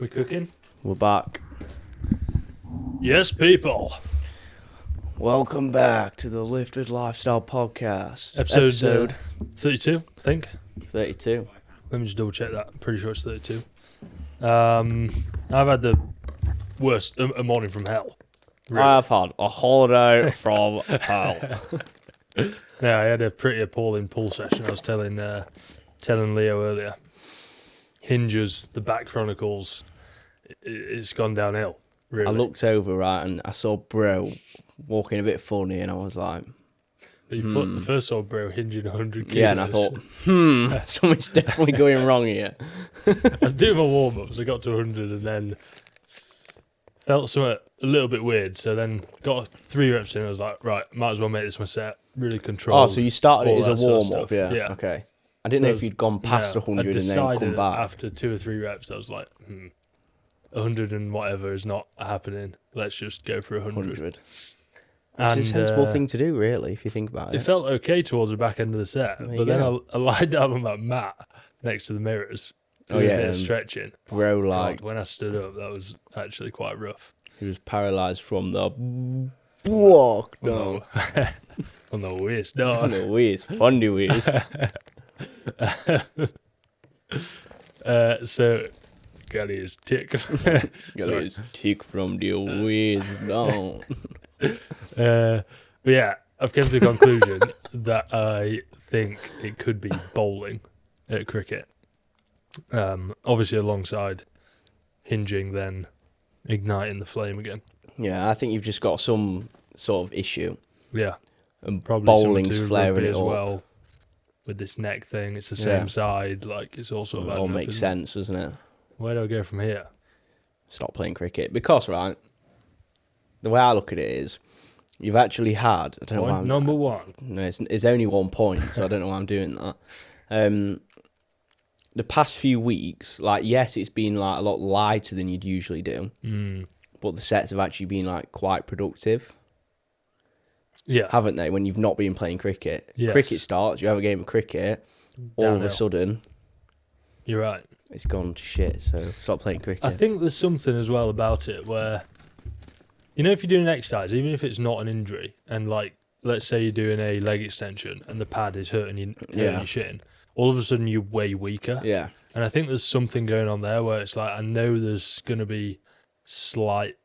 We cooking? We're back. Yes, people. Welcome back to the Lifted Lifestyle Podcast. Episode 32, I think. 32. Let me just double check that. I'm pretty sure it's 32. I've had the worst a morning from hell. Really. I've had a holiday from hell. No, I had a pretty appalling pull session. I was telling Leo earlier. Hinges, the back chronicles, it's gone downhill. Really. I looked over, right, and I saw Bro walking a bit funny, and I was like... The first saw Bro hinging 100 kilos. Yeah, and I thought, something's definitely going wrong here. I was doing my warm-ups, I got to 100 and then felt something a little bit weird, so then got 3 reps in and I was like, right, might as well make this my set. Really controlled. Oh, so you started it as a sort of warm-up, stuff. yeah. Okay. I didn't know if you'd gone past 100 and then come back. After 2 or 3 reps, I was like, 100 and whatever is not happening. Let's just go for 100. It's a sensible thing to do, really, if you think about it. It felt okay towards the back end of the set, but then I lied down on that mat next to the mirrors, doing a bit of stretching. Bro, like... God, when I stood up, that was actually quite rough. He was paralysed from the... Walk, no. On the waist, no. On the waist, funny waist. So, got his tick. Got his tick from the waist down. But yeah, I've come to the conclusion that I think it could be bowling at cricket. Obviously alongside hinging, then igniting the flame again. Yeah, I think you've just got some sort of issue. Yeah. And probably bowling's flaring it as up. Well. With this neck thing, it's the same side, like it's all sort of... It all makes sense, doesn't it? Where do I go from here? Stop playing cricket. Because, right, the way I look at it is, you've actually had... I don't know why I'm, number one. No, it's only 1 point, so I don't know why I'm doing that. The past few weeks, like, yes, it's been like a lot lighter than you'd usually do, but the sets have actually been like quite productive. Yeah. Haven't they? When you've not been playing cricket. Yes. Cricket starts, you have a game of cricket, all of a sudden... You're right. It's gone to shit, so stop playing cricket. I think there's something as well about it where, you know, if you're doing an exercise, even if it's not an injury, and like, let's say you're doing a leg extension and the pad is hurting your shin, all of a sudden you're way weaker. Yeah. And I think there's something going on there where it's like, I know there's going to be slight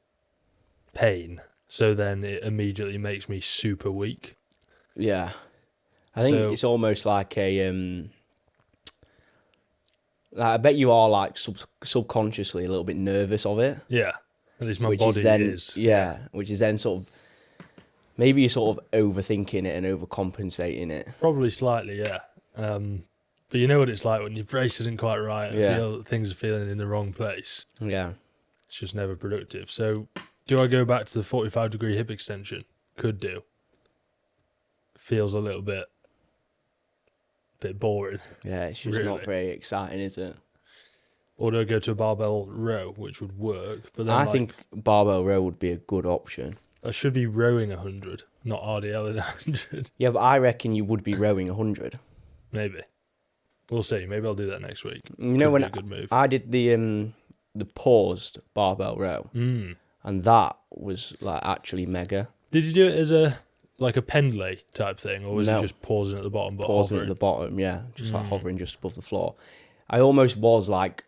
pain, so then it immediately makes me super weak. Yeah. I think it's almost like a... I bet you are like subconsciously a little bit nervous of it. Yeah. At least my body is. Yeah, which is then sort of... Maybe you're sort of overthinking it and overcompensating it. Probably slightly, yeah. But you know what it's like when your brace isn't quite right and feel that things are feeling in the wrong place. Yeah. It's just never productive. So, do I go back to the 45-degree hip extension? Could do. Feels a little bit boring. Yeah, it's just not very exciting, is it? Or do I go to a barbell row, which would work? But then I think barbell row would be a good option. I should be rowing 100, not RDL in 100. Yeah, but I reckon you would be rowing 100. Maybe. We'll see. Maybe I'll do that next week. You know, when a good move. I did the paused barbell row, and that was like actually mega. Did you do it as a pendlay type thing, or was it just pausing at the bottom? But pausing at the bottom, yeah, just like hovering just above the floor. I almost was like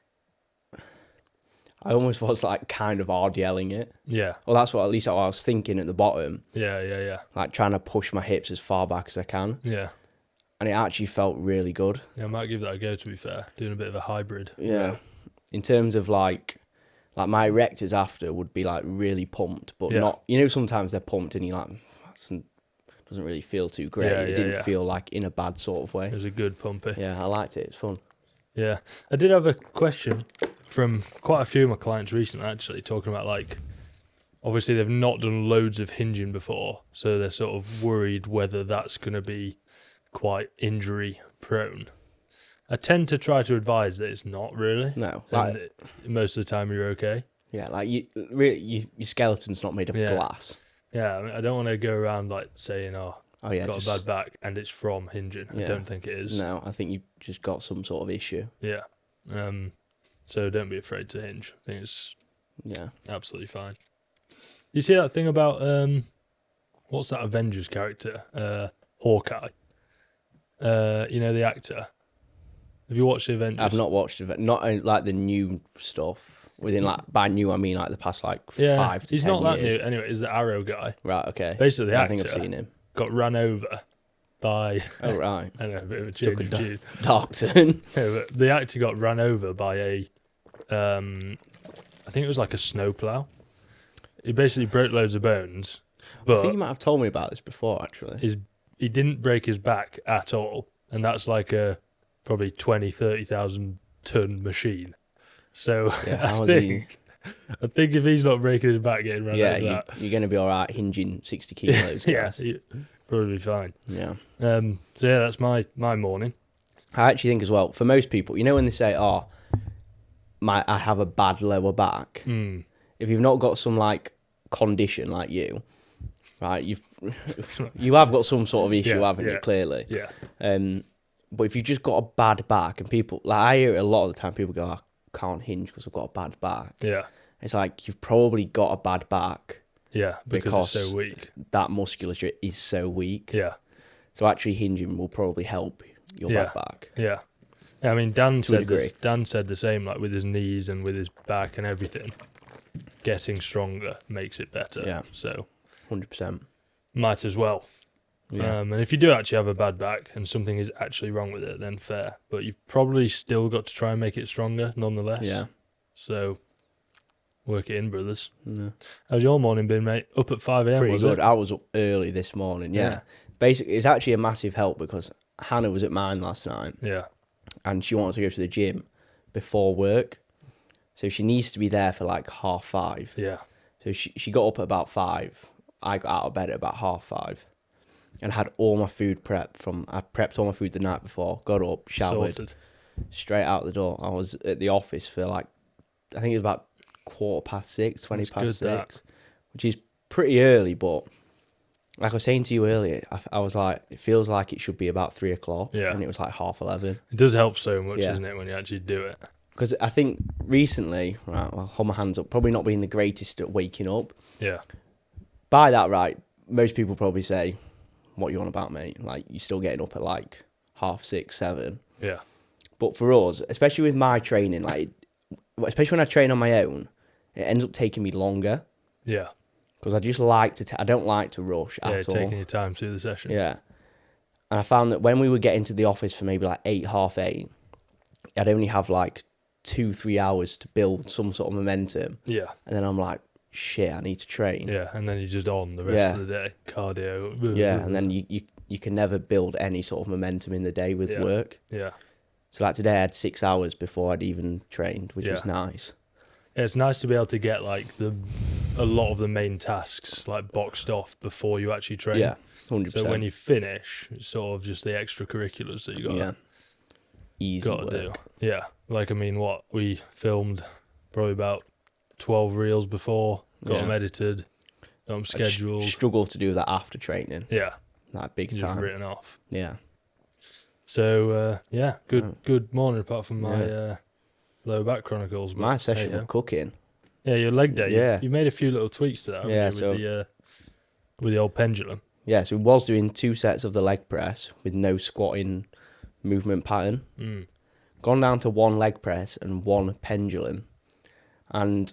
kind of RDLing it. Yeah. Well, that's what at least I was thinking at the bottom. Yeah. Like trying to push my hips as far back as I can. Yeah. And it actually felt really good. Yeah, I might give that a go, to be fair. Doing a bit of a hybrid. Yeah. In terms of like my erectors after would be like really pumped, but not, you know, sometimes they're pumped and you're like, doesn't really feel too great. It didn't feel like in a bad sort of way. It was a good pumpy. Yeah, I liked it. It's fun. Yeah. I did have a question from quite a few of my clients recently, actually, talking about like, obviously they've not done loads of hinging before, so they're sort of worried whether that's going to be quite injury prone. I tend to try to advise that it's not really. No. And most of the time you're okay. Yeah, like your skeleton's not made of glass. Yeah, I mean, I don't want to go around like saying, got a bad back and it's from hinging. Yeah. I don't think it is. No, I think you've just got some sort of issue. Yeah. So don't be afraid to hinge. I think it's absolutely fine. You see that thing about what's that Avengers character? Hawkeye. The actor. Have you watched the Avengers? I've not watched it. Not like the new stuff. Within by new, I mean like the past 5 to 10 years. He's not that new. Anyway, he's the Arrow guy. Right. Okay. Basically, the actor. I think I've seen him. Got run over by. Oh right. I don't know, a bit of a change of tune. Dark turn. No, but the actor got run over by a. I think it was like a snowplow. He basically broke loads of bones. But I think you might have told me about this before, actually. He didn't break his back at all, and that's like a probably 20,000-30,000 ton machine. So I think if he's not breaking his back getting run over that, you're going to be all right hinging 60 kilos. Yeah, probably be fine. Yeah. So yeah, that's my morning. I actually think as well, for most people, when they say, "Oh, I have a bad lower back," if you've not got some like condition like you, right, you have got some sort of issue, haven't you? Clearly. Yeah. But if you've just got a bad back, and people, like I hear it a lot of the time, people go, "I can't hinge because I've got a bad back." Yeah. It's like you've probably got a bad back. Yeah, because it's so weak. That musculature is so weak. Yeah. So actually hinging will probably help your bad back. Yeah. I mean, Dan said the same, like with his knees and with his back and everything. Getting stronger makes it better. Yeah. So 100%. Might as well. Yeah. And if you do actually have a bad back and something is actually wrong with it, then fair. But you've probably still got to try and make it stronger nonetheless. Yeah. So work it in, brothers. Yeah. How's your morning been, mate? Up at 5 a.m. Pretty good. I was up early this morning. Yeah. Basically, it's actually a massive help because Hannah was at mine last night. Yeah. And she wanted to go to the gym before work. So she needs to be there for like 5:30. Yeah. So she got up at about 5. I got out of bed at about 5:30. And had all my food prepped I prepped all my food the night before, got up, showered, straight out the door. I was at the office for I think it was about 6:15, 20 past 6, which is pretty early, but like I was saying to you earlier, I was like, it feels like it should be about 3 o'clock, and it was like 11:30. It does help so much, doesn't it, when you actually do it? Because I think recently, right, I'll hold my hands up, probably not being the greatest at waking up. Yeah. By that, right, most people probably say, "What you on about, mate? Like, you're still getting up at like 6:30, 7. Yeah. But for us, especially with my training, especially when I train on my own, it ends up taking me longer. Yeah. Because I just like to, I don't like to rush at all. Taking your time through the session. Yeah. And I found that when we would get into the office for maybe like 8, 8:30, I'd only have like 2-3 hours to build some sort of momentum. Yeah. And then I'm like, shit, I need to train. Yeah, and then you're just on the rest of the day. Cardio. Yeah, and then you can never build any sort of momentum in the day with work. Yeah. So like today I had 6 hours before I'd even trained, which was nice. Yeah, it's nice to be able to get like a lot of the main tasks like boxed off before you actually train. Yeah, 100%. So when you finish, it's sort of just the extracurriculars that you got to do. Yeah, like I mean, we filmed probably about 12 reels before, got them edited, got them scheduled. Struggle to do that after training. Yeah, like big just time. written off. Yeah. So good morning. Apart from my lower back chronicles, my session of cooking. Yeah, your leg day. Yeah, you made a few little tweaks to that. Yeah, with the old pendulum. Yeah, so we was doing 2 sets of the leg press with no squatting movement pattern. Gone down to 1 leg press and 1 pendulum, and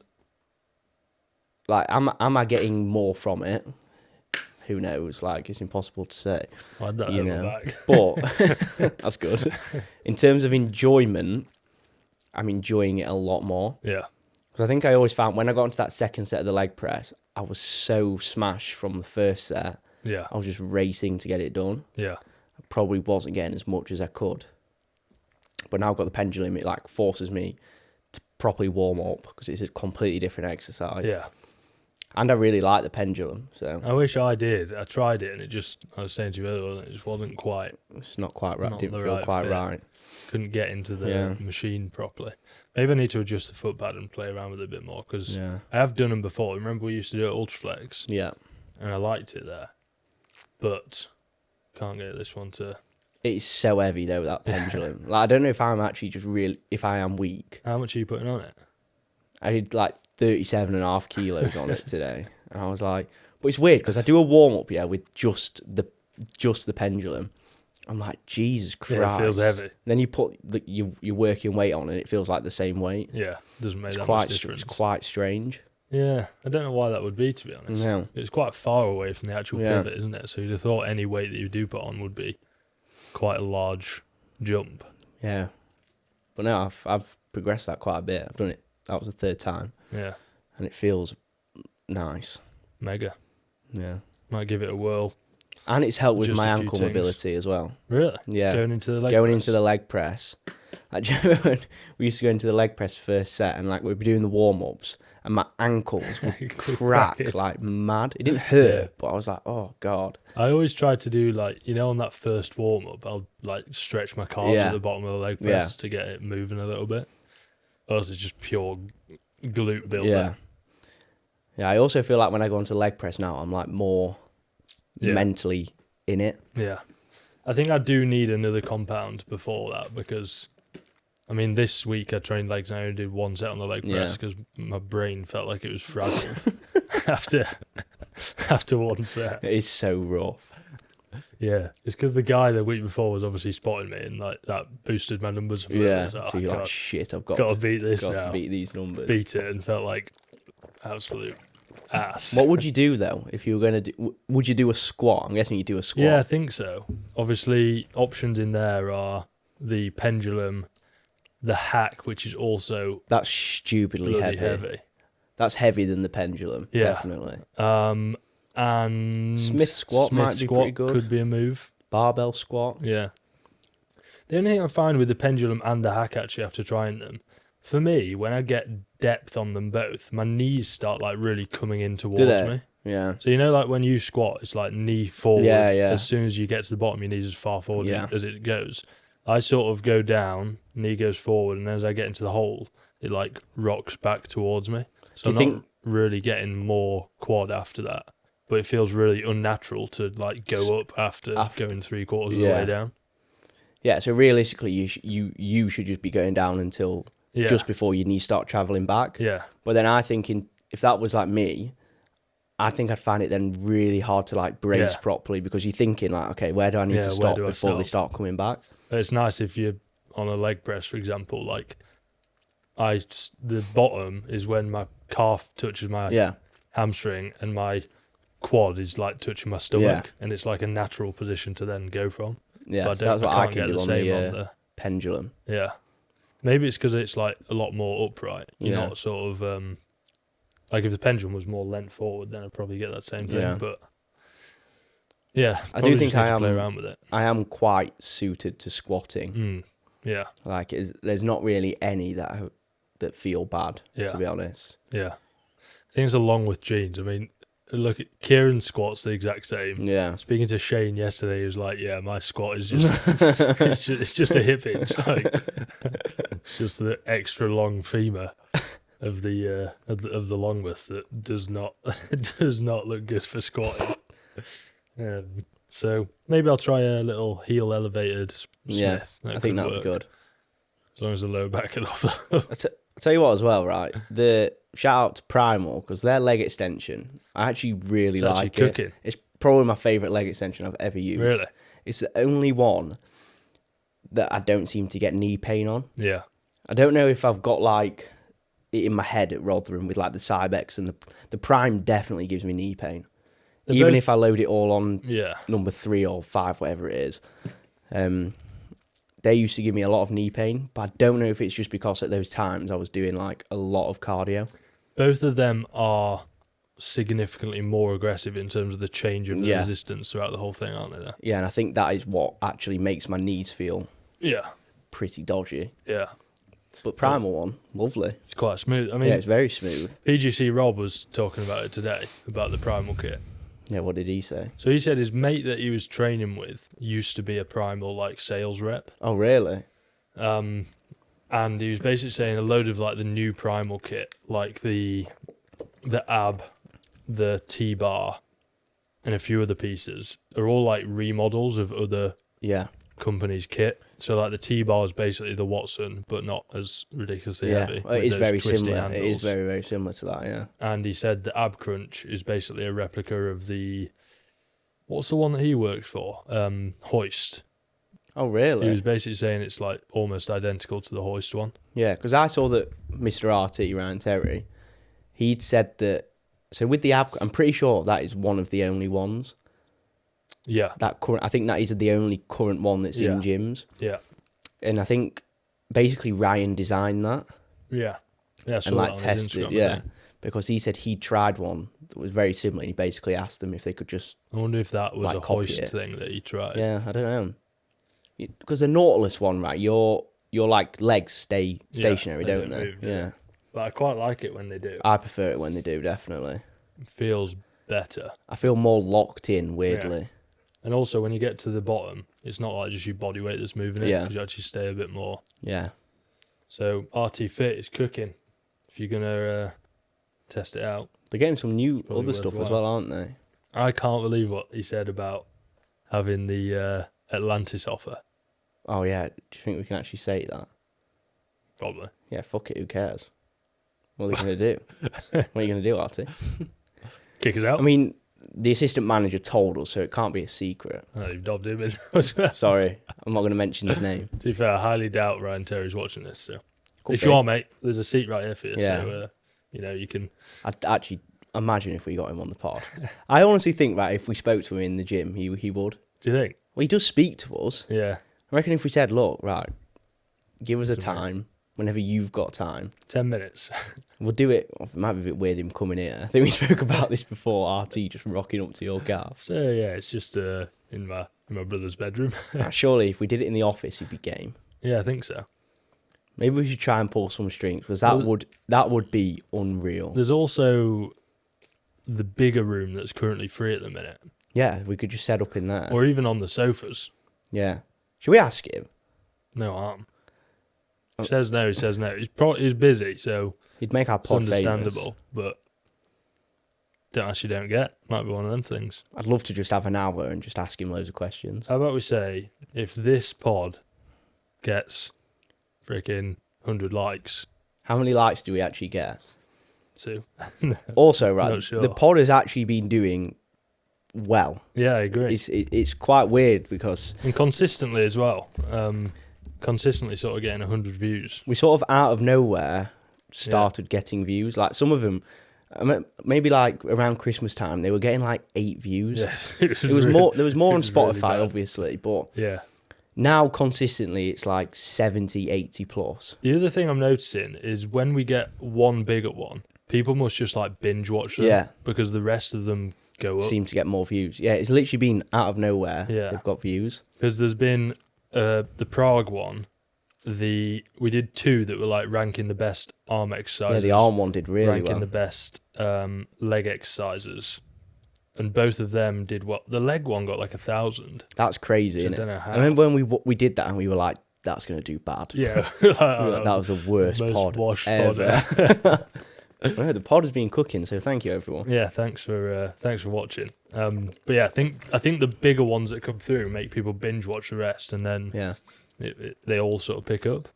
like, am I getting more from it? Who knows? Like, it's impossible to say. I had that back. But that's good. In terms of enjoyment, I'm enjoying it a lot more. Yeah. Because I think I always found when I got into that second set of the leg press, I was so smashed from the first set. Yeah. I was just racing to get it done. Yeah. I probably wasn't getting as much as I could. But now I've got the pendulum, it like forces me to properly warm up because it's a completely different exercise. Yeah. And I really like the pendulum. So I wish I did. I tried it and I was saying to you earlier, it just wasn't quite. It's not quite right. Didn't feel right quite fit. right. Couldn't get into the machine properly. Maybe I need to adjust the foot pad and play around with it a bit more because I have done them before. Remember we used to do it at Ultraflex? Yeah. And I liked it there. But can't get this one to It's so heavy though, that pendulum. Like, I don't know if I'm actually just if I am weak. How much are you putting on it? I did like 37.5 kilos on it today, and I was like, but it's weird because I do a warm up, with just the pendulum. I'm like, Jesus Christ, Yeah, it feels heavy. Then you put your working weight on, and it feels like the same weight. Yeah, doesn't make that much difference. It's quite strange. Yeah, I don't know why that would be, to be honest. No. It's quite far away from the actual pivot, isn't it? So you'd have thought any weight that you do put on would be quite a large jump. Yeah, but no, I've progressed that quite a bit. I've done it. That was the third time. Yeah, and it feels nice. mega. Yeah, Might give it a whirl. and it's helped with Just my a few ankle things. mobility as well. Really? Yeah, Going into the leg into the leg press. Like, when we used to go into the leg press first set, and like we'd be doing the warm ups, and my ankles would crack like mad. It didn't hurt, but I was like, oh god. I always try to do like, on that first warm up, I'll like stretch my calves at the bottom of the leg press to get it moving a little bit. Or else it's just pure glute builder. Yeah. Yeah, I also feel like when I go into leg press now, I'm like more mentally in it. Yeah. I think I do need another compound before that because, this week I trained legs and I only did one set on the leg press because my brain felt like it was frazzled after one set. It is so rough. Yeah, it's because the guy the week before was obviously spotting me and like that boosted my numbers. Yeah, so you're like, shit, I've got to beat this now. Got to beat these numbers. Beat it and felt like absolute ass. What would you do though if you were going to do? Would you do a squat? I'm guessing you do a squat. Yeah, I think so. Obviously, options in there are the pendulum, the hack, which is also that's stupidly heavy. That's heavier than the pendulum. Yeah, definitely. And Smith squat might be pretty good. Could be a move. Barbell squat. Yeah. The only thing I find with the pendulum and the hack actually after trying them, for me, when I get depth on them both, my knees start like really coming in towards me. Yeah. So like when you squat, it's like knee forward. Yeah, yeah. As soon as you get to the bottom, your knees as far forward as it goes. I sort of go down, knee goes forward, and as I get into the hole, it like rocks back towards me. So I'm not really getting more quad after that. But it feels really unnatural to like go up after going 3/4 of the way down. Yeah, so realistically, you should just be going down until just before your knees start travelling back. Yeah. But then I think if that was like me, I think I'd find it then really hard to like brace properly because you're thinking like, okay, where do I need to stop before they start coming back? But it's nice if you're on a leg press, for example, like the bottom is when my calf touches my hamstring and my quad is like touching my stomach and it's like a natural position to then go from. Yeah, so that's what I can do on the pendulum. Yeah. Maybe it's because it's like a lot more upright. You're not sort of like if the pendulum was more lent forward, then I'd probably get that same thing. Yeah. But I do think I am play around with it. I am quite suited to squatting. Yeah. Like there's not really any that feel bad, to be honest. Yeah. I think it's along with jeans. Look, Kieran squats the exact same. Yeah. Speaking to Shane yesterday, he was like, "Yeah, my squat is just it's just a hip hinge. Like, it's just the extra long femur of the longest that does not look good for squatting." So maybe I'll try a little heel elevated Smith. Yeah, I think that would be good. As long as the low back and all that. I'll tell you what as well, right? The shout out to Primal because their leg extension, I actually really like it. It's probably my favourite leg extension I've ever used. Really? It's the only one that I don't seem to get knee pain on. Yeah. I don't know if I've got like it in my head rather than with like the Cybex and the Prime definitely gives me knee pain. Even if I load it all on number 3 or 5, whatever it is. They used to give me a lot of knee pain, but I don't know if it's just because at those times I was doing like a lot of cardio. Both of them are significantly more aggressive in terms of the change of the resistance throughout the whole thing, aren't they? There? Yeah, and I think that is what actually makes my knees feel pretty dodgy. Yeah. But Primal one, lovely. It's quite smooth. It's very smooth. PGC Rob was talking about it today, about the Primal kit. Yeah, what did he say? So he said his mate that he was training with used to be a Primal like sales rep. Oh, really? And he was basically saying a load of like the new Primal kit, like the ab, the T-bar, and a few other pieces are all like remodels of other company's kit. So like the T-bar is basically the Watson, but not as ridiculously heavy. Well, it with is those very twisty similar. handles. It is very, very similar to that, yeah. And he said the Ab Crunch is basically a replica of the... What's the one that he works for? Hoist. Oh, He really? was basically saying it's like almost identical to the Hoist one. Yeah, because I saw that Mr. RT, Ryan Terry, he'd said that... So with the I'm pretty sure that is one of the only ones. Yeah. I think that is the only current one that's in gyms. Yeah. And I think basically Ryan designed that. Yeah. Yeah, And like tested, because he said he tried one that was very similar. And he basically asked them if they could just. I wonder if that was like, a copy Hoist it. thing that he tried. Yeah, I don't know. Because the Nautilus one, right? Your like legs stay stationary, they don't don't they? move, Yeah. But I quite like it when they do. I prefer it when they do, definitely. It feels better. I feel more locked in, weirdly. And also, when you get to the bottom, it's not like just your body weight that's moving it. Yeah. Because you actually stay a bit more. Yeah. So RT Fit is cooking. If you're gonna test it out, They're getting some new Probably other stuff as worthwhile. well, aren't they? I can't believe what he said about having the Atlantis offer. Oh, yeah. Do you think we can actually say that? Probably. Yeah, fuck it. Who cares? What are they going to do? What are you going to do, Artie? Kick us out. I mean, the assistant manager told us, so it can't be a secret. Oh, you've dobbed him in. To Sorry, I'm not going to mention his name. be fair, I highly doubt Ryan Terry's watching this. So. Could If be. you are, mate, there's a seat right here for you. Yeah. So, you can... I'd actually imagine if we got him on the pod. I honestly think that if we spoke to him in the gym, he would. Do you think? Well, he does speak to us. Yeah. I reckon if we said, look, right, give us a Doesn't matter. time, whenever you've got time. 10 minutes. We'll do it. It might be a bit weird him coming here. I think we spoke about this before, RT just rocking up to your gaff. So, yeah, it's just in my brother's bedroom. Surely if we did it in the office, he'd be game. Yeah, I think so. Maybe we should try and pull some strings, because Well, that would be unreal. There's also the bigger room that's currently free at the minute. Yeah, we could just set up in there. Or even on the sofas. Yeah. Should we ask him? No harm. Oh. He says no, he says no. He's busy, so He'd make our it's pod famous. understandable. But don't ask, you don't get. Might be one of them things. I'd love to just have an hour and just ask him loads of questions. How about we say, if this pod gets freaking 100 likes, How many likes do we actually get? 2. Also, right, Not sure. the pod has actually been doing well. Yeah, I agree. It's quite weird because And consistently as well. Consistently sort of getting 100 views. we sort of out of nowhere started getting views. Like some of them, maybe like around Christmas time, they were getting like 8 views. Yeah, It was more. There was more it on was really Spotify, bad. obviously, but Yeah. now consistently it's like 70, 80 plus. The other thing I'm noticing is when we get one bigger one, people must just like binge watch them. Yeah. Because the rest of them go up. Seem to get more views. Yeah, it's literally been out of nowhere. Yeah. They've got views. Because there's been the Prague one. We did 2 that were like ranking the best arm exercises. Yeah, the arm one did really ranking well. the best leg exercises. And both of them did what? The leg one got like 1,000. That's crazy, So I isn't don't it? know how. I remember when we did that and we were like, "That's gonna do bad." Yeah. that was the worst most pod washed ever. pod. No, the pod has been cooking, so thank you everyone. Yeah, thanks for watching. But yeah, I think the bigger ones that come through make people binge watch the rest, and then Yeah, they all sort of pick up.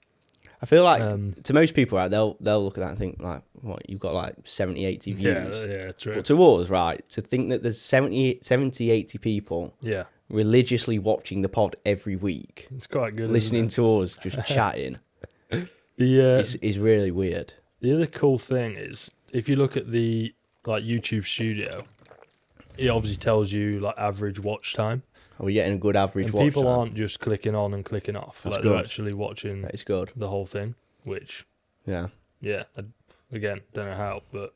I feel like Um, to most people, right, they'll look at that and think like, "What? You've got like 70, 80 views." Yeah, true. But to us, right, to think that there's 70, 80 people Yeah, religiously watching the pod every week, it's quite good. listening isn't to us just chatting, it? The is really weird. the other cool thing is if you look at the like YouTube Studio, it obviously tells you like average watch time. Are we getting a good average And watch people time? aren't just clicking on and clicking off. That's like they're good. actually watching That is good. the whole thing, which, Yeah, again, don't know how, but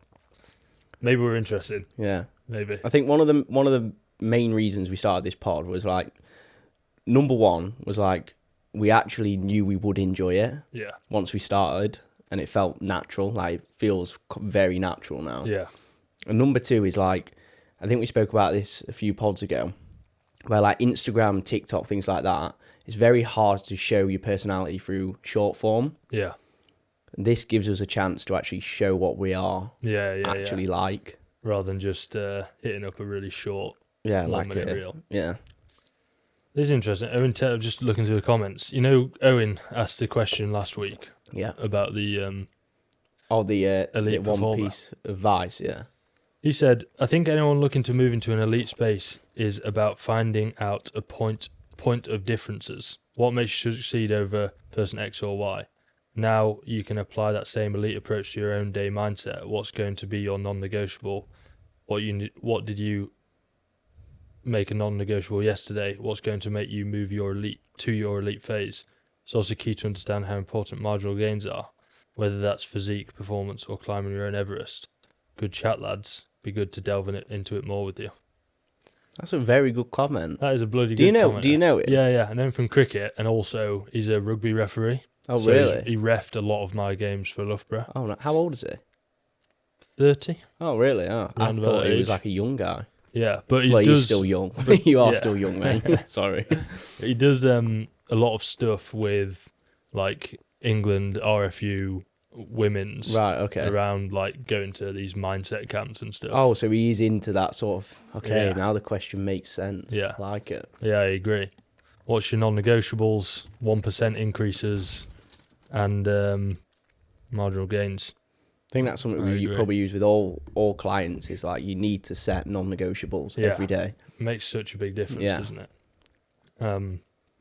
maybe we're interested. yeah. Maybe. I think one of the main reasons we started this pod was like, number one was like we actually knew we would enjoy it Yeah. once we started, and it felt natural. Like it feels very natural now. Yeah. And number two is like, I think we spoke about this a few pods ago, where like Instagram, TikTok, things like that, it's very hard to show your personality through short form. Yeah. And this gives us a chance to actually show what we are Yeah. actually like. Rather than just hitting up a really short Yeah, 1 like minute it. reel. Yeah. This is interesting. Owen, just looking through the comments. You know, Owen asked the question last week Yeah. about the The elite one performer. piece of advice. Yeah. He said, "I think anyone looking to move into an elite space is about finding out a point of differences. What makes you succeed over person X or Y? Now you can apply that same elite approach to your own day mindset. What's going to be your non-negotiable? What did you make a non-negotiable yesterday? What's going to make you move your elite phase? It's also key to understand how important marginal gains are, whether that's physique, performance, or climbing your own Everest. Good chat, lads. Be good to delve into it more with you." That's a very good comment. That is a bloody Do you good know? comment. Do you know it? Yeah. I know him from cricket, and also he's a rugby referee. Oh, So really? he reffed a lot of my games for Loughborough. Oh, no. How old is he? 30. Oh, really? Oh, I Round thought about he was age. like a young guy. Yeah, but he Well, does. you're still young. You are yeah. still young, mate. Sorry. He does a lot of stuff with like England RFU women's Right. Okay. around like going to these mindset camps and stuff. Oh, so he's into that sort of. Okay, Yeah. now the question makes sense. Yeah. I like it. Yeah, I agree. What's your non-negotiables? 1% increases and marginal gains. I think that's something I you agree. probably use with all clients. Is like you need to set non-negotiables Yeah. every day. Makes such a big difference, Yeah. doesn't it?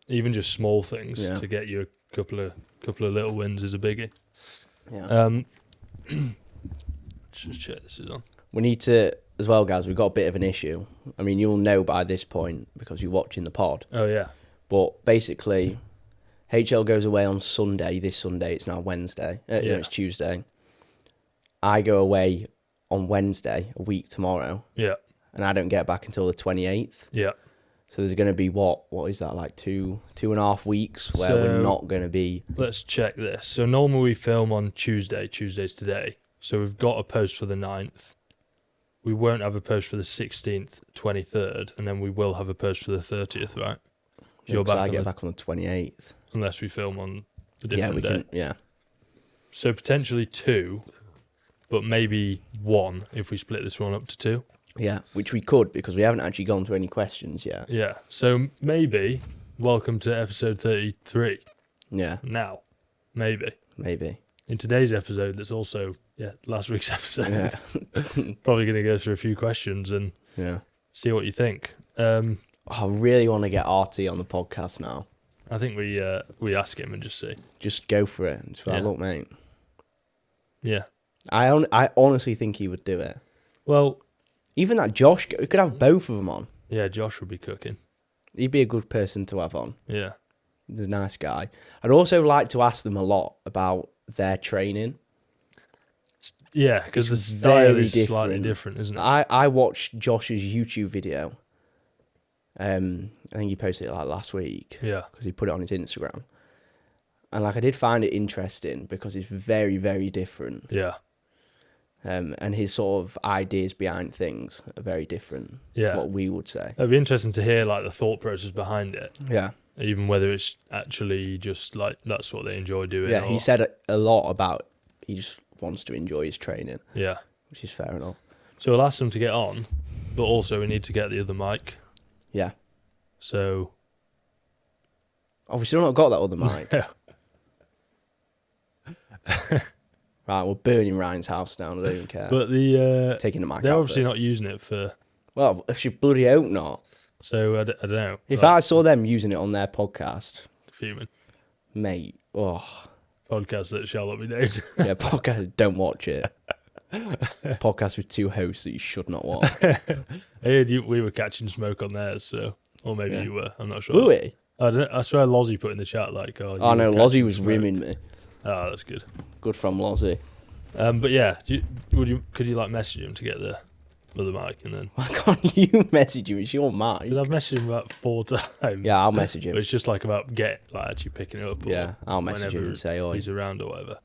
Even just small things Yeah. to get you a couple of little wins is a biggie. Yeah. Just check this is on. We need to as well, guys. We've got a bit of an issue. I mean, you'll know by this point because you're watching the pod. Oh yeah. But basically, HL goes away on Sunday. This Sunday, it's now Wednesday. No, Yeah. it's Tuesday. I go away on Wednesday, a week tomorrow, Yeah. and I don't get back until the 28th. Yeah. So there's going to be what is that, like two and a half weeks where we're So- not going to be. Let's check this. So normally we film on Tuesday. Tuesday's today. So we've got a post for the 9th. We won't have a post for the 16th, 23rd, and then we will have a post for the 30th, right? You're Because back I on get the- back on the 28th. Unless we film on a Yeah, different we day. can. Yeah, So potentially 2, but maybe 1 if we split this one up to 2. yeah, which we could because we haven't actually gone through any questions yet. Yeah. So maybe welcome to episode 33 Yeah, now. Maybe. maybe. In today's episode, that's also last week's episode. Yeah, Probably going to go through a few questions and yeah. see what you think. I really want to get RT on the podcast now. I think we ask him and just see. Just go for it. Just like, Yeah. look, mate. Yeah. I honestly think he would do it. Well, Even that Josh, we could have both of them on. yeah, Josh would be cooking. He'd be a good person to have on. Yeah. He's a nice guy. I'd also like to ask them a lot about their training. Yeah, because the It's style very is slightly different, isn't it? I watched Josh's YouTube video. I think he posted it like last week Yeah. because he put it on his Instagram. And like I did find it interesting because it's very, very different. Yeah. And his sort of ideas behind things are very different Yeah. to what we would say. It'd be interesting to hear like the thought process behind it, Yeah. even whether it's actually just like that's what they enjoy doing. Yeah, he or- said a lot about he just wants to enjoy his training, Yeah. which is fair enough. So we'll ask them to get on, but also we need to get the other mic. Yeah. So Oh, we've still not got that other mic. yeah. Right, we're burning Ryan's house down. I don't even care. But the Taking the mic they're out obviously first. not using it for. Well, if you bloody hope not. So I don't know. If like, I saw them using it on their podcast, fuming mate, oh, podcast that shall not be named. yeah, podcast, don't watch it. Podcast with two hosts that you should not watch. I heard we were catching smoke on theirs, so or maybe Yeah. you were. I'm not sure. Were we? I swear Lozzie put in the chat like, "Oh, Oh, you no, were Lozzie catching was smoke." rimming me. Oh, that's good. Good from Lozzie. But yeah, could you like message him to get the other mic and then? Why can't you message him? It's your mic. Did I've messaged him about 4 times? Yeah, I'll message But him. it's just like about actually picking it up. Or Yeah, I'll message him whenever and say, oh, he's around or whatever.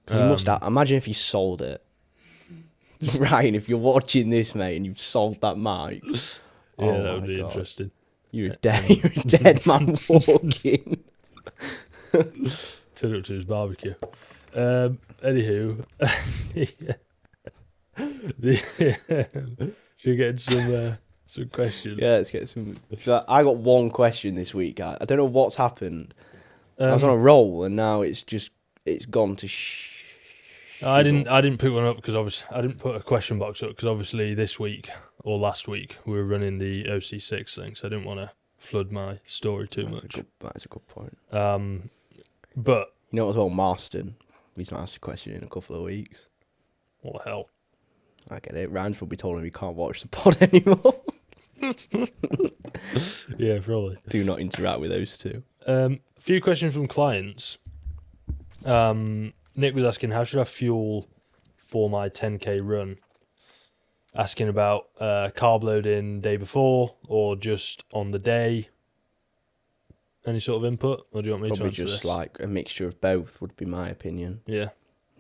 because he must have. Imagine if he sold it. Ryan, if you're watching this, mate, and you've sold that mic. Yeah, Oh that would my be God. interesting. You're a dead man walking. Turn up to his barbecue. Anywho, should we get into Some questions. Yeah, let's get some. So I got one question this week. I don't know what's happened. I was on a roll, and now it's gone to. I didn't put one up because obviously I didn't put a question box up because obviously this week or last week we were running the OC6 thing, so I didn't want to flood my story too much. That's a good point. But you know as well, Marston. He's not asked a question in a couple of weeks. What the hell? I get it. Ryan's probably told him he can't watch the pod anymore. Yeah, probably. Do not interact with those two. A few questions from clients. Nick was asking, how should I fuel for my 10k run? Asking about carb loading day before or just on the day. Any sort of input, or do you want me Probably to answer just this? like a mixture of both would be my opinion. Yeah.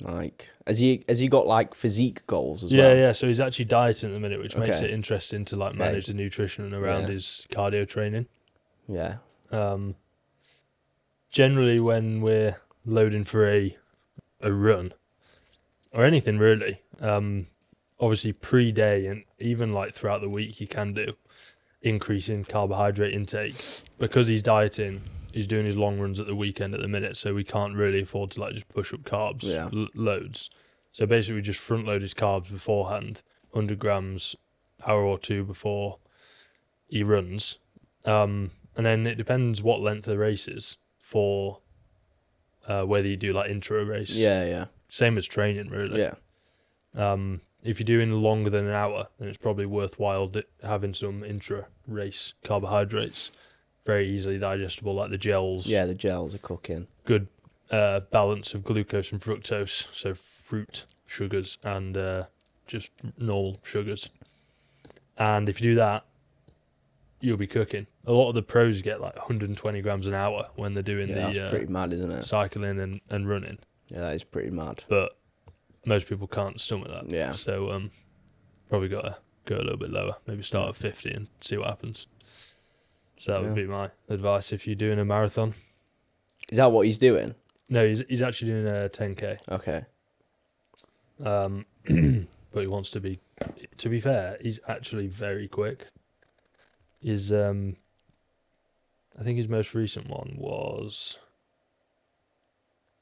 Like, has he got like physique goals as well? well? Yeah. So he's actually dieting at the minute, which makes it interesting to like manage the nutrition around his cardio training. Yeah. Generally, when we're loading for a run or anything really, obviously pre-day and even like throughout the week, you can do increasing carbohydrate intake because he's dieting. He's doing his long runs at the weekend at the minute, so we can't really afford to like just push up carbs loads. So basically, we just front load his carbs beforehand, 100 grams, hour or two before he runs, and then it depends what length the race is for whether you do like intra race. Yeah. Same as training, really. Yeah. If you're doing longer than an hour, then it's probably worthwhile having some intra race carbohydrates. Very easily digestible, like the gels. Yeah, the gels are cooking. Good balance of glucose and fructose, so fruit sugars and just normal sugars. And if you do that, you'll be cooking. A lot of the pros get like 120 grams an hour when they're doing that's pretty mad, isn't it? Cycling and running. Yeah, that is pretty mad. But most people can't stomach that. Yeah. So probably got to go a little bit lower. Maybe start at 50 and see what happens. So that would be my advice if you're doing a marathon. Is that what he's doing? No, he's actually doing a 10k. Okay. But he wants to be. To be fair, he's actually very quick. I think his most recent one was.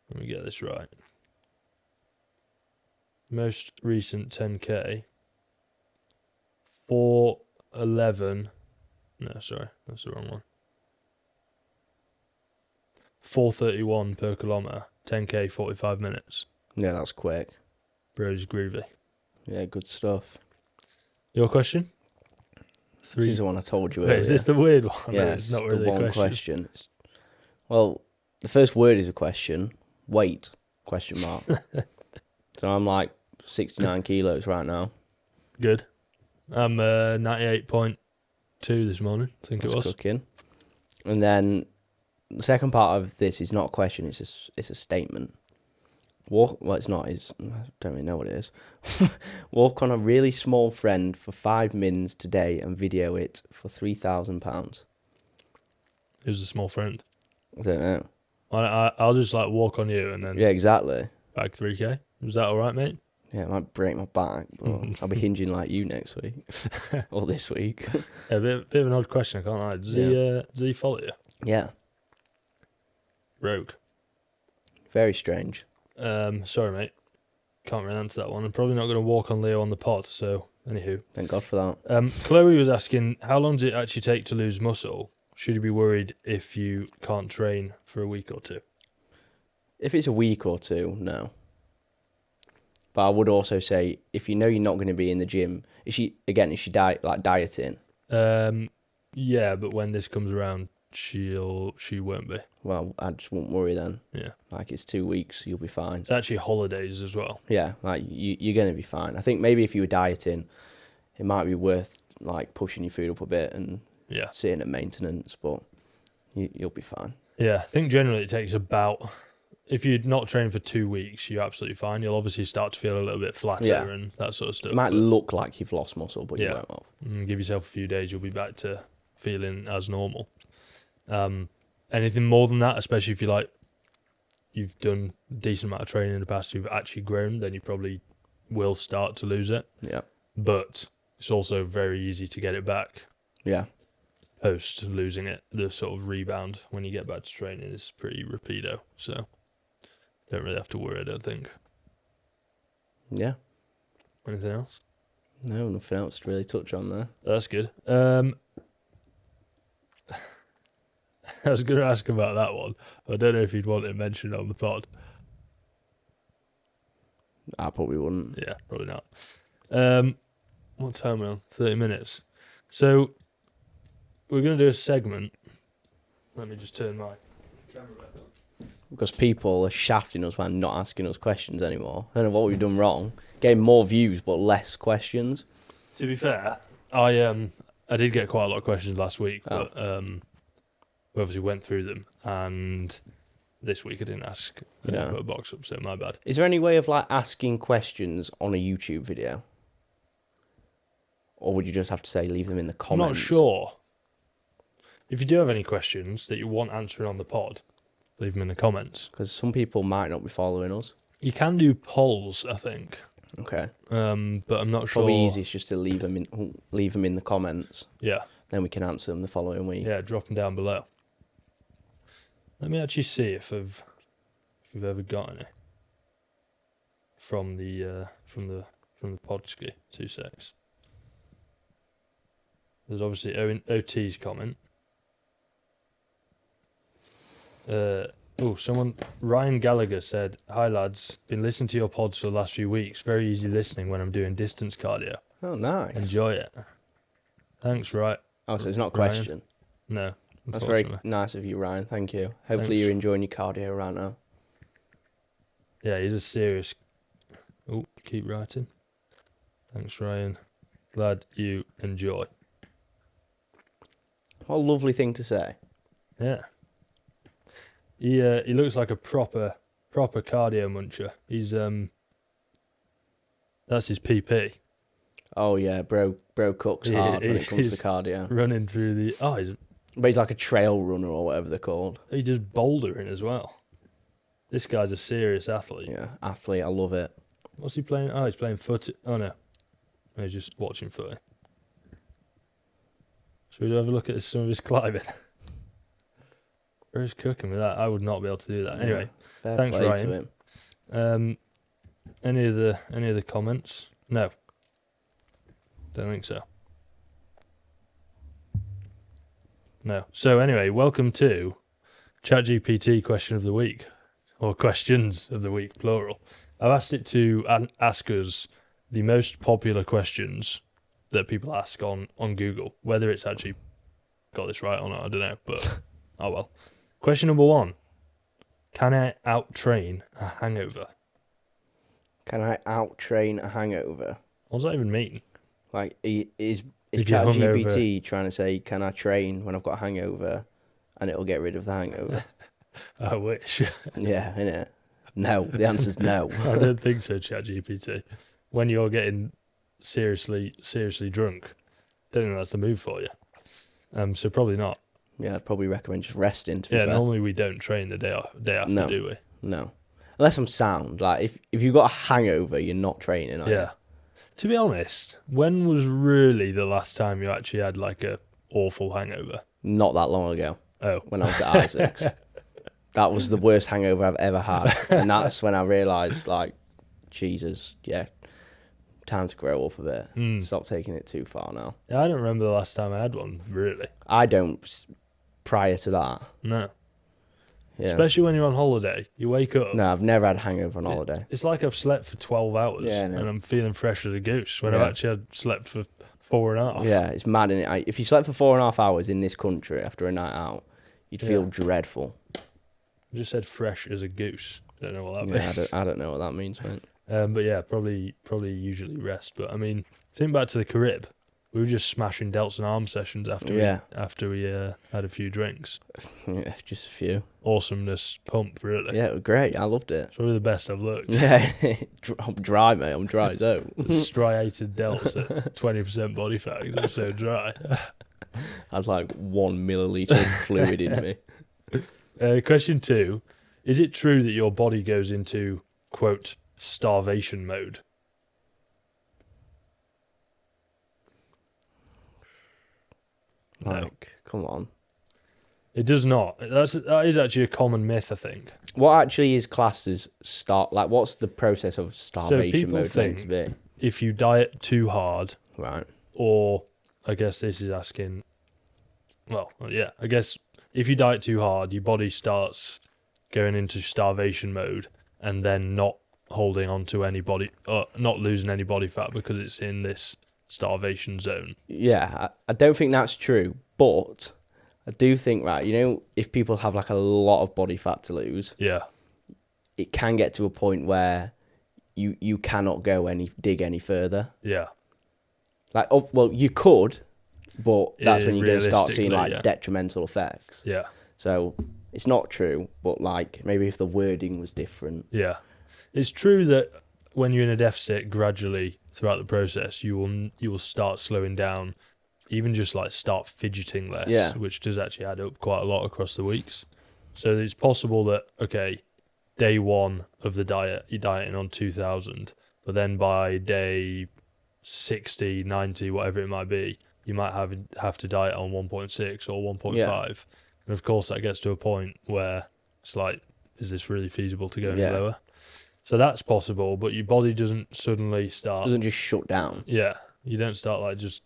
Let me get this right. Most recent 10k. 4:11. No, sorry, that's the wrong one. 4:31 per kilometre, 10k, 45 minutes. Yeah, that's quick. Bro's groovy. Yeah, good stuff. Your question? 3. This is the one I told you Wait, earlier. is this the weird one? Yeah, it's not the really one a question. Well, the first word is a question. Weight? Question mark. So I'm like 69 kilos right now. Good. I'm 98.2 this morning. I think That's it was. Cooking. And then the second part of this is not a question. It's a statement. Well, it's not. I don't really know what it is. Walk on a really small friend for 5 mins today and video it for £3,000. Who's a small friend? I don't know. I'll just like walk on you and then Yeah, exactly. bag 3k. Is that all right, mate? Yeah, it might break my back, but I'll be hinging like you next week or this week. Yeah, a bit of an odd question. I can't lie. Does he follow you? Yeah, Rogue. very strange. Sorry, mate. Can't really answer that one. I'm probably not going to walk on Leo on the pod. So, anywho. Thank God for that. Chloe was asking, how long does it actually take to lose muscle? Should you be worried if you can't train for a week or two? If it's a week or two, no. But I would also say, if you know you're not going to be in the gym, is she dieting? Yeah, but when this comes around, she won't be. Well, I just won't worry then. Yeah. Like, it's 2 weeks, you'll be fine. It's actually holidays as well. Yeah, like, you're going to be fine. I think maybe if you were dieting, it might be worth, like, pushing your food up a bit and sitting at maintenance, but you'll be fine. Yeah, I think generally it takes about... If you're not training for 2 weeks, you're absolutely fine. You'll obviously start to feel a little bit flatter and that sort of stuff. It might look like you've lost muscle, but you won't have. Give yourself a few days, you'll be back to feeling as normal. Anything more than that, especially if you've done a decent amount of training in the past, you've actually grown, then you probably will start to lose it. Yeah. But it's also very easy to get it back Yeah. post losing it. The sort of rebound when you get back to training is pretty rapido, so don't really have to worry, I don't think. Yeah. Anything else? No, nothing else to really touch on there. That's good. I was going to ask about that one. I don't know if you'd want it mentioned on the pod. I probably wouldn't. Yeah, probably not. What time are we on? 30 minutes. So, we're going to do a segment. Let me just turn my camera back on. Because people are shafting us by not asking us questions anymore. I don't know what we've done wrong. Getting more views but less questions. To be fair, I did get quite a lot of questions last week, but we obviously went through them, and this week I didn't ask. I didn't put a box up, so my bad. Is there any way of like asking questions on a YouTube video? Or would you just have to say leave them in the comments? I'm not sure. If you do have any questions that you want answering on the pod, leave them in the comments. Because some people might not be following us. You can do polls, I think. Okay. But I'm not sure. Probably easiest just to leave them in the comments. Yeah. Then we can answer them the following week. Yeah, drop them down below. Let me actually see if we've ever got any from the Podski. 2 secs. There's obviously OT's comment. Ryan Gallagher said, "Hi lads, been listening to your pods for the last few weeks. Very easy listening when I'm doing distance cardio. Oh, nice. Enjoy it." Thanks, right? Oh, so it's not a Ryan. question. No, That's very nice of you, Ryan. Thank you. Hopefully you're enjoying your cardio right now. Yeah, he's a serious. Oh, keep writing. Thanks, Ryan. Glad you enjoy. What a lovely thing to say. Yeah. He looks like a proper cardio muncher. He's that's his PP. Oh yeah, bro cooks hard when it comes to cardio. Running through the But he's like a trail runner or whatever they're called. he does bouldering as well. This guy's a serious athlete. Yeah, athlete. I love it. What's he playing? Oh, he's playing footy. Oh no, he's just watching footy. Should we have a look at some of his climbing? Where's cooking with that? I would not be able to do that. Anyway, Fair thanks, play Ryan. to him. Any other comments? No. Don't think so. No. So anyway, welcome to ChatGPT question of the week, or questions of the week, plural. I've asked it to ask us the most popular questions that people ask on Google. Whether it's actually got this right or not, I don't know, but oh well. Question number 1. Can I out-train a hangover? Can I out-train a hangover? What does that even mean? Like, is If you're ChatGPT trying to say, can I train when I've got a hangover and it'll get rid of the hangover? I wish. Yeah, innit? No, the answer's no. I don't think so, ChatGPT. When you're getting seriously drunk, don't think that's the move for you. So probably not. Yeah, I'd probably recommend just resting, to be Yeah, fair. normally we don't train the day after, No. do we? No. Unless I'm sound. Like, if you've got a hangover, you're not training, are you? Yeah. To be honest, when was really the last time you actually had like a awful hangover? Not that long ago, Oh. when I was at Isaac's. That was the worst hangover I've ever had. And that's when I realised, like, Jesus, yeah, time to grow up a bit. Stop taking it too far now. Yeah, I don't remember the last time I had one, really. I don't prior to that. No. Yeah. Especially when you're on holiday. You wake up. No, I've never had a hangover on holiday. It's like I've slept for 12 hours Yeah, I know. and I'm feeling fresh as a goose when Yeah. I've actually slept for 4.5. Yeah, it's mad, isn't it? If you slept for 4.5 hours in this country after a night out, you'd feel Yeah. dreadful. I just said fresh as a goose. Don't know what that Yeah, means. I don't know what that means, mate. But yeah, probably usually rest. But I mean, think back to the Carib. We were just smashing delts and arm sessions after we had a few drinks. Yeah, just a few. Awesomeness pump, really. Yeah, it was great. I loved it. It's probably the best I've looked. Yeah, I'm dry, mate. I'm dry as hell. Striated delts at 20% body fat. 'Cause I'm so dry. I had like 1 milliliter of fluid in me. Question 2. Is it true that your body goes into, quote, starvation mode? Like, come on. It does not. That is actually a common myth, I think. What actually is classed as like, what's the process of starvation people mode meant to be? If you diet too hard, Right. or I guess this is asking, well, yeah, I guess if you diet too hard, your body starts going into starvation mode and then not holding on to not losing any body fat because it's in this starvation zone. Yeah, I don't think that's true, but I do think, right, you know, if people have like a lot of body fat to lose, Yeah. it can get to a point where you cannot dig any further. Yeah. Like, oh, well, you could, but that's when you're going to start seeing like yeah. detrimental effects. Yeah. So it's not true, but like maybe if the wording was different. Yeah. It's true that when you're in a deficit, gradually throughout the process, you will start slowing down, even just like start fidgeting less, which does actually add up quite a lot across the weeks. So it's possible that, okay, day 1 of the diet, you're dieting on 2,000, but then by day 60, 90, whatever it might be, you might have to diet on 1.6 or 1.5. Yeah. And of course, that gets to a point where it's like, is this really feasible to go any lower? So that's possible, but your body doesn't suddenly start... Doesn't just shut down. Yeah. You don't start like just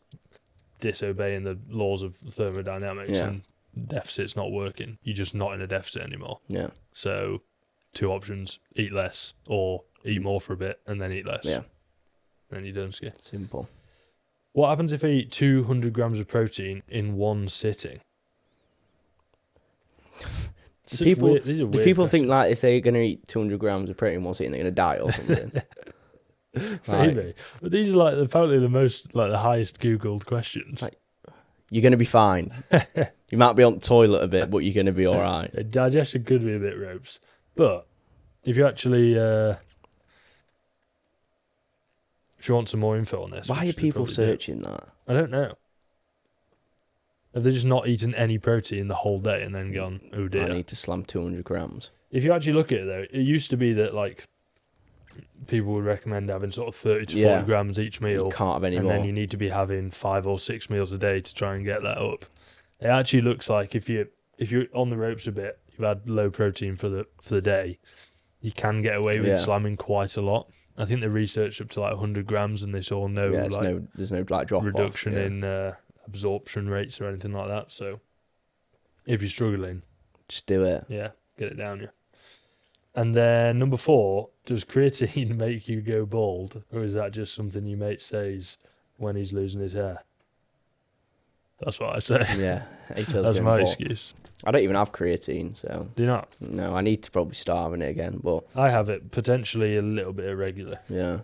disobeying the laws of thermodynamics and deficit's not working. You're just not in a deficit anymore. Yeah. So 2 options: eat less or eat more for a bit and then eat less. Yeah. Then you're done. Simple. What happens if I eat 200 grams of protein in one sitting? Do people questions. think like if they're going to eat 200 grams of protein in one sitting, they're going to die or something? Maybe. But these are like apparently the most, like the highest Googled questions. Like, you're going to be fine. You might be on the toilet a bit, but you're going to be all right. Digestion could be a bit ropes. But if you actually... if you want some more info on this... Why are people searching that? I don't know. Have they just not eaten any protein the whole day and then gone, oh dear? I need to slam 200 grams. If you actually look at it though, it used to be that like people would recommend having sort of 30 to 40 grams each meal. You can't have any and more. Then you need to be having 5 or 6 meals a day to try and get that up. It actually looks like if you're on the ropes a bit, you've had low protein for the day, you can get away with slamming quite a lot. I think they researched up to like 100 grams and they saw there's no like drop reduction off. in absorption rates or anything like that. So if you're struggling, just do it. Yeah, get it down. Yeah. And then number 4, does creatine make you go bald, or is that just something your mate says when he's losing his hair? That's what I say. Yeah, that's my excuse. I don't even have creatine, so... Do you not? No, I need to probably start having it again, but... I have it, potentially a little bit irregular. Yeah.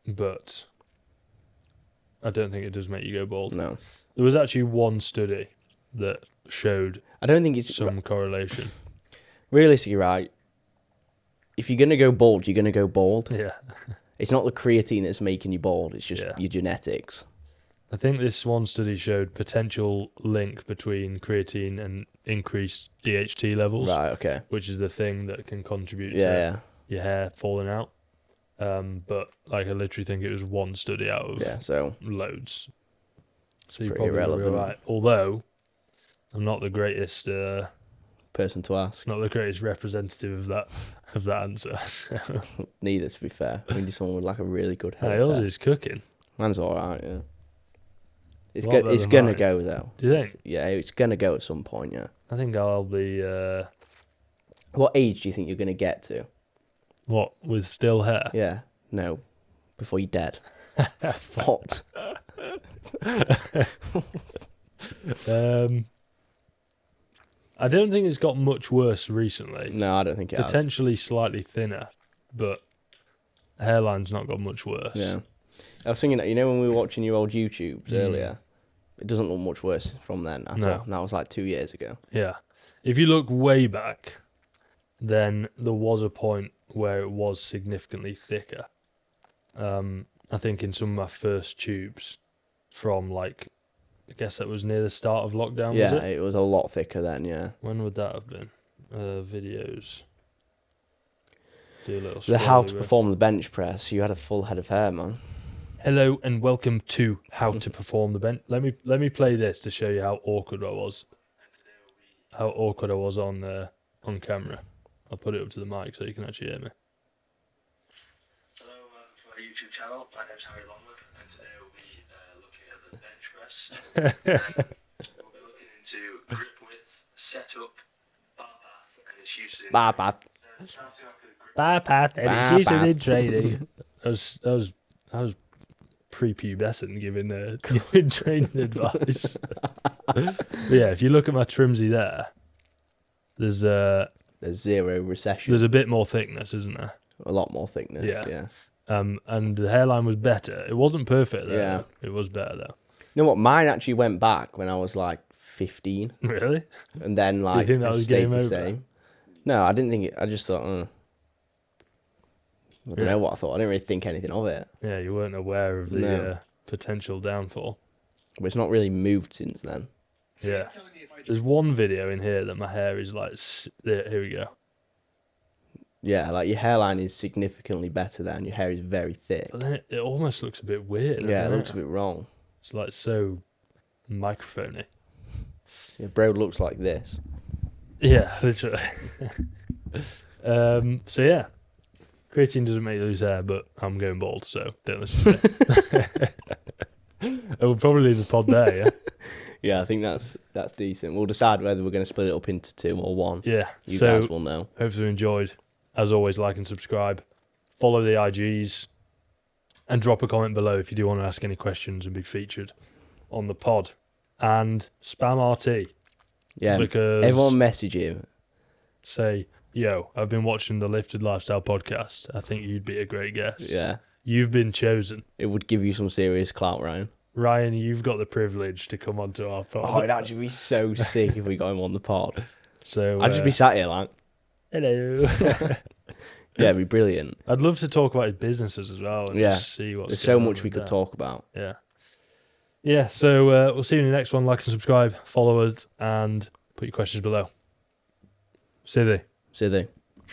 But I don't think it does make you go bald. No. There was actually one study that showed I don't think it's... some correlation. Realistically, right, if you're going to go bald, you're going to go bald. Yeah. It's not the creatine that's making you bald, it's just your genetics. I think this one study showed potential link between creatine and increased DHT levels. Right, okay. Which is the thing that can contribute to your hair falling out. But like I literally think it was one study out of loads. So you're probably irrelevant. right. Although I'm not the greatest person to ask. Not the greatest representative of that answer. So. Neither, to be fair. I mean, someone with like a really good hair. Yours is cooking. Mine's alright, yeah. It's gonna go though. Do you think? It's gonna go at some point. Yeah. I think I'll be. What age do you think you're gonna get to? What, with still hair? Yeah. No. Before you're dead. What? I don't think it's got much worse recently. No, I don't think it has. Potentially slightly thinner, but hairline's not got much worse. Yeah. I was thinking that, when we were watching your old YouTubes earlier, it doesn't look much worse from then at all. That was like 2 years ago. Yeah. If you look way back, then there was a point where it was significantly thicker. I think in some of my first tubes from like, I guess that was near the start of lockdown, was it? Yeah, it was a lot thicker then, yeah. When would that have been? Videos. Do a little how to perform the bench press, you had a full head of hair, man. Hello and welcome to How to Perform the Bench. Let me play this to show you how awkward I was. How awkward I was on camera. I'll put it up to the mic so you can actually hear me. Hello, welcome to our YouTube channel. My name's Harry Longworth, and today we'll be looking at the bench press. We'll be looking into grip width, setup, bar path, and its uses in Bar path. bar path and Bar its uses in path. training. I was prepubescent giving training advice. But yeah, if you look at my trimsy there, there's zero recession. there's a bit more thickness, isn't there? A lot more thickness. Yeah. Yeah. And the hairline was better. It wasn't perfect though. Yeah. It was better though. You know what? Mine actually went back when I was like 15, Really? and then like think that it was stayed game the over? same. No, I didn't think it. I just thought, I don't know what I thought. I didn't really think anything of it. Yeah, you weren't aware of the No. potential downfall. But it's not really moved since then. Yeah. There's one video in here that my hair is like. Here we go. Yeah, like your hairline is significantly better there, and your hair is very thick. But then it almost looks a bit weird. Yeah, it doesn't looks a bit wrong. It's like so microphony. Your bro looks like this. Yeah, literally. So yeah, creatine doesn't make you lose hair, but I'm going bald, so don't listen to me. I will probably leave the pod there. Yeah. Yeah, I think that's decent. We'll decide whether we're going to split it up into 2 or 1. Yeah. You so guys will know. hopefully you enjoyed. As always, like and subscribe. Follow the IGs, and drop a comment below if you do want to ask any questions and be featured on the pod. And spam RT. Yeah, Because everyone message him. say, yo, I've been watching the Lifted Lifestyle podcast. I think you'd be a great guest. Yeah, You've been chosen. it would give you some serious clout, Ryan. Ryan, you've got the privilege to come onto our pod. Oh, it'd actually be so sick if we got him on the pod. So I'd just be sat here like, hello. yeah, it'd be brilliant. I'd love to talk about his businesses as well and Yeah, just see what's There's going so on much we with could that. talk about. Yeah. Yeah, so we'll see you in the next one. Like and subscribe, follow us, and put your questions below. See you there. See you there.